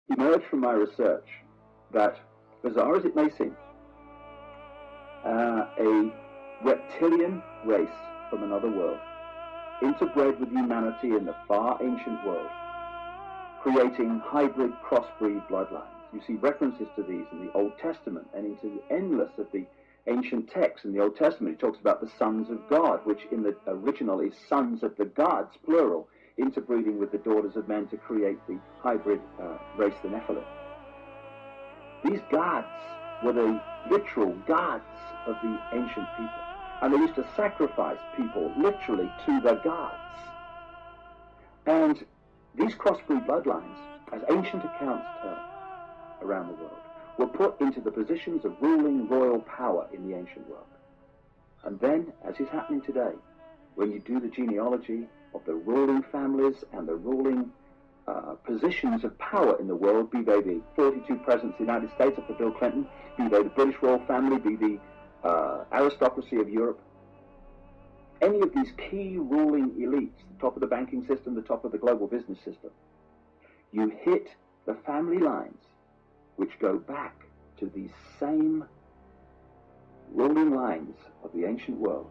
emerged from my research that, bizarre as it may seem, a reptilian race from another world interbred with humanity in the far ancient world, creating hybrid crossbreed bloodlines. You see references to these in the Old Testament and into endless of the ancient texts. In the Old Testament, it talks about the sons of God, which in the original is sons of the gods, plural, interbreeding with the daughters of men to create the hybrid race, the Nephilim. These gods were the literal gods of the ancient people, and they used to sacrifice people literally to the gods. And these crossbreed bloodlines, as ancient accounts tell around the world, were put into the positions of ruling royal power in the ancient world. And then, as is happening today, when you do the genealogy of the ruling families and the ruling positions of power in the world, be they the 42 presidents of the United States up to Bill Clinton, be they the British royal family, be the aristocracy of Europe, any of these key ruling elites, the top of the banking system, the top of the global business system, you hit the family lines which go back to these same ruling lines of the ancient world,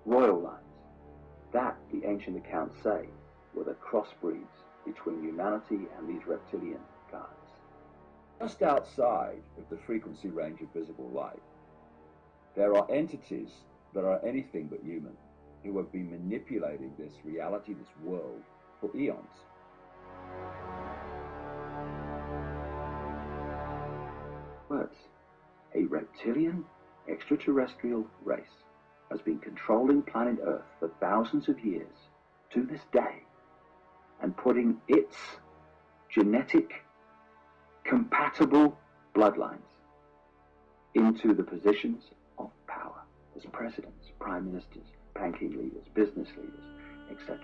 royal lines, that the ancient accounts say were the crossbreeds between humanity and these reptilian gods. Just outside of the frequency range of visible light, there are entities that are anything but human, who have been manipulating this reality, this world, for eons. But a reptilian extraterrestrial race has been controlling planet Earth for thousands of years to this day, and putting its genetic compatible bloodlines into the positions of power as presidents, prime ministers, banking leaders, business leaders, etc.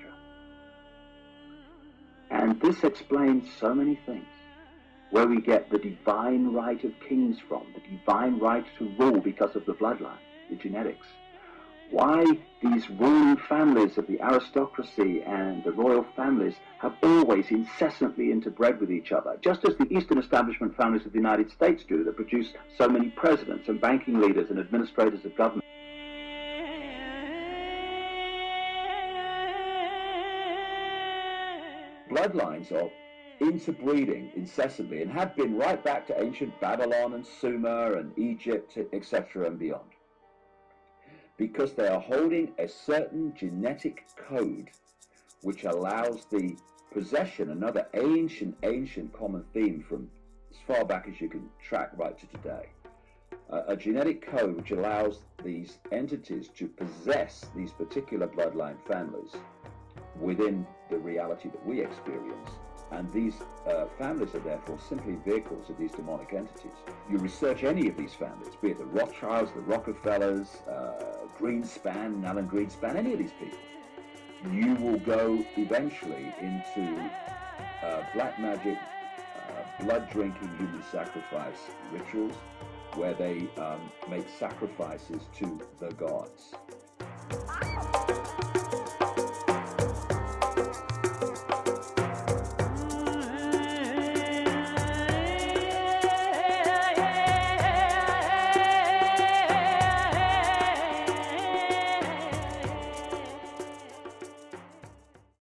And this explains so many things, where we get the divine right of kings from, the divine right to rule because of the bloodline, the genetics. Why these ruling families of the aristocracy and the royal families have always incessantly interbred with each other, just as the Eastern establishment families of the United States do, that produce so many presidents and banking leaders and administrators of government. Bloodlines are interbreeding incessantly and have been right back to ancient Babylon and Sumer and Egypt, etc. and beyond, because they are holding a certain genetic code which allows the possession, another ancient common theme from as far back as you can track right to today, a genetic code which allows these entities to possess these particular bloodline families within the reality that we experience. And these families are therefore simply vehicles of these demonic entities. You research any of these families, be it the Rothschilds, the Rockefellers, Greenspan, Alan Greenspan, any of these people, you will go eventually into black magic, blood-drinking human sacrifice rituals, where they make sacrifices to the gods.